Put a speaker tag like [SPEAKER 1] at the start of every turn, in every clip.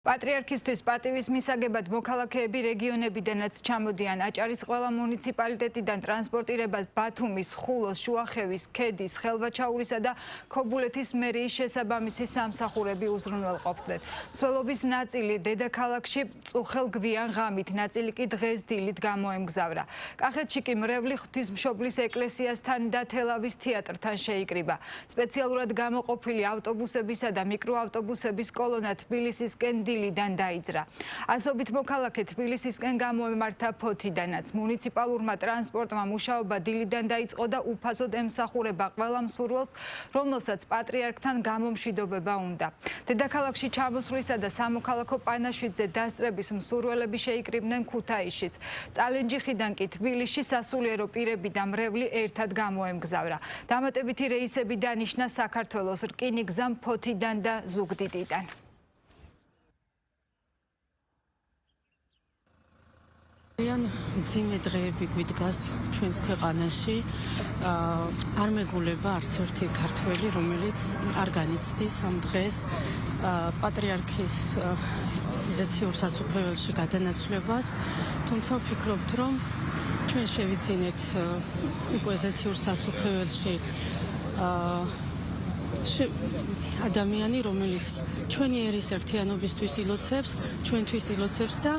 [SPEAKER 1] Patriarchistvis პატივის მისაგებად მოქალაქეები რეგიონებიდანაც ჩამოდიან. აჭარის ყველა მუნიციპალიტეტიდან ტრანსპორტირებას ბათუმის, ხულოს, შუახევის, ქედის, ხელვაჩაურისა და ქობულეთის მერიის შესაბამისი სამსახურები უზრუნველყოფდნენ. სველობის ნაწილი დედაქალაქში წუხელ გვიან ღამით, ნაწილი კი დღეს დილით გამოემგზავრა. კახეთში კი მრევლი ღვთისმშობლის ეკლესიასთან და თელავის თეატრთან შეიკრიბა. სპეციალურად გამოყოფილი ავტობუსებისა და მიკროავტობუსების კოლონა თბილისისკენ დილიდან დაიძრა. ასობით მოქალაქე თბილისისკენ გამომემართა ფოთიდანაც. მუნიციპალურმა ტრანსპორტმა მუშაობა დილიდან დაიწყო და უფასოდ ემსახურება ყველა მსურველს, რომელსაც პატრიარქთან გამომშვიდობება უნდა. დედაქალაქში ჩამოსვლისა და სამოქალაქო პანაშვიდზე დასწრების მსურველები შეიკრიბნენ ქუთაისშიც. წალენჯიხიდან კი თბილისში სასულიერო პირები და მრევლი ერთად გამოემგზავრა. დამატებითი რეისები დანიშნა საქართველოს რკინიგზამ ფოთიდან და ზუგდიდიდან.
[SPEAKER 2] მძიმე დღეები გვიდგას ჩვენს ქვეყანაში. არ მეგულება არც ერთი ქართველი, რომელიც არ განიცდის ამ დღეს პატრიარქის იზეციურ სასუფეველში გადანაცვლებას. თუმცა ვფიქრობთ, რომ ჩვენ შევიძინეთ უკვე იზეციურ სასუფეველში ადამიანი, რომელიც ჩვენი ერის ერთიანობისთვის ილოცებს, ჩვენთვის ილოცებს და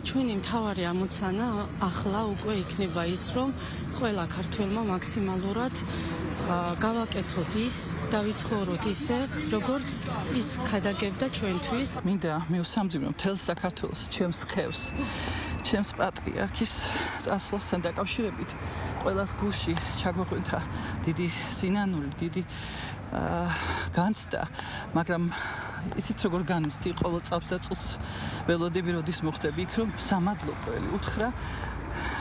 [SPEAKER 2] ჩვენი მთავარი ამოცანა ახლა უკვე იქნება ის, რომ ყველა ქართველმა მაქსიმალურად გავაკეთოთ ის და ვიცხოვროთ ისე, როგორც ის ქადაგებდა ჩვენთვის.
[SPEAKER 3] მინდა მივსამძიმრო მთელ საქართველოს, ჩემს ხევს, ჩემს პატრიარქის წასვლასთან დაკავშირებით ყველას გულში ჩაგვეყვინთა დიდი სინანული, დიდი განცდა, მაგრამ იცით როგორ განიცდი ყოველ წამს და წუთს ველოდები როდის მოხდები იქ, რომ სამადლობო უთხრა,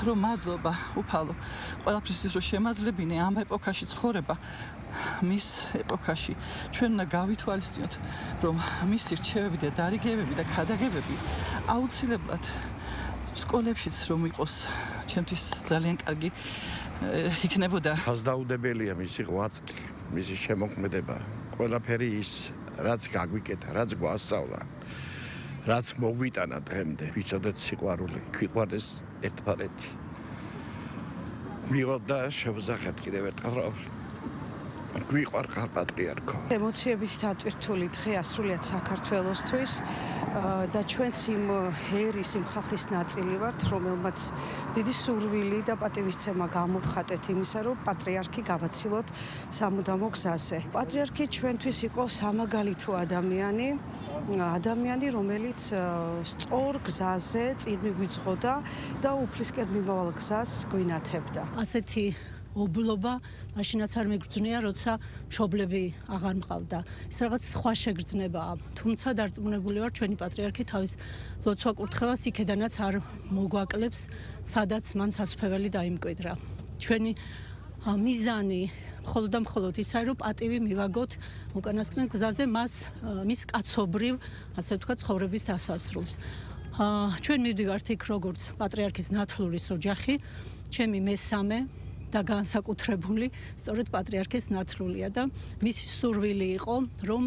[SPEAKER 3] რომ მადლობა უფალო ყველაფრისთვის, რომ შემაძლებინე ამ ეპოქაში ცხოვრება. მის ეპოქაში ჩვენ უნდა გავითვალისწინოთ, რომ მისი რჩევები და დარიგებები და ქადაგებები აუცილებლად სკოლებშიც რომ იყოს ჩემთვის ძალიან კარგი იქნებოდა.
[SPEAKER 4] ფასდაუდებელია მისი ღვაწლი, მისი შემოქმედება, ყველაფერი ის, რაც გაგვიკეთა, რაც გვასწავლა, რაც მოგვიტანა დღემდე. ვიცოდეთ სიყვარული, გვიყვარდეს ერთმანეთი. მივიღოთ და შევზახეთ კიდევ ერთხელ, რომ გვიყვარხარ პატრიარქო.
[SPEAKER 2] ემოციებით დატვირთული დღე ასრულიათ საქართველოსთვის და ჩვენც იმ ერის, იმ ხალხის ნაწილი ვართ, რომელმაც დიდი სურვილი და პატივისცემა გამოვხატეთ იმისა, რომ პატრიარქი გავაცილოთ სამუდამო გზაზე. პატრიარქი ჩვენთვის იყო სამაგალითო ადამიანი, რომელიც სწორ გზაზე წინ მიგვიძღოდა და უფლისკენ მიმავალ გზას გვინათებდა.
[SPEAKER 5] ასეთი ობლობა მაშინაც არ მიგრძნია, როცა მშობლები აღარ მყავდა. ის რაღაც სხვა შეგრძნებაა. თუმცა დარწმუნებული ვარ, ჩვენი პატრიარქი თავის ლოცვა კურთხევას იქედანაც არ მოგვაკლებს, სადაც მან სასუფეველი დაიმკვიდრა. ჩვენი მიზანი მხოლოდ და მხოლოდ ისაა, რომ პატივი მივაგოთ უკანასკნელ გზაზე მის კაცობრივ, ასე ვთქვათ, ცხოვრების დასასრულს. ჩვენ მივდივართ იქ როგორც პატრიარქის ნათლურის ოჯახი, ჩემი მესამე და განსაკუთრებული სწორედ პატრიარქის ნათლულია და მისი სურვილი იყო, რომ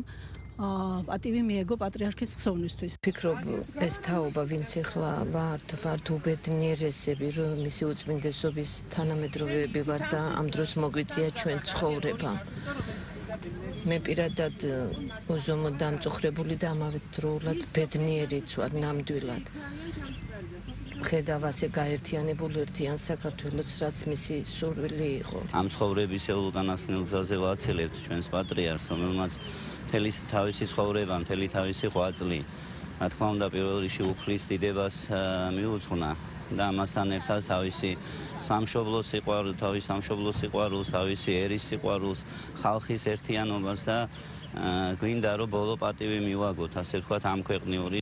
[SPEAKER 5] პატივი მიეგო პატრიარქის ხსოვნისთვის.
[SPEAKER 6] ვფიქრობ, ეს თაობა, ვინც ახლა ვართ უბედნიერესები, რომ მისი უწმინდესობის თანამედროვეები ვარ და ამ დროს მოგვიწია ჩვენ ცხოვრება. მე პირადად უზომოდ დამწუხრებული და ამავე დროულად ბედნიერიც ვარ ნამდვილად. ხედავ ასე გაერთიანებულ ერთიან საქართველოს, რაც მისი სურვილი იყო.
[SPEAKER 7] ამ ცხოვრებისეულ უკანასკნელ გზაზე ვაცელებთ ჩვენს პატრიარქს, რომელმაც მთელი თავისი ცხოვრება, მთელი თავისი ღვაწლი, რა თქმა უნდა, პირველ რიგში უფლის დიდებას მიუძღვნა და ამასთან ერთად თავისი სამშობლოს სიყვარულს, თავისი ერის სიყვარულს, ხალხის ერთიანობას და გვინდა რომ ბოლო პატივი მივაგოთ, ასე ვთქვათ, ამ ქვეყნიური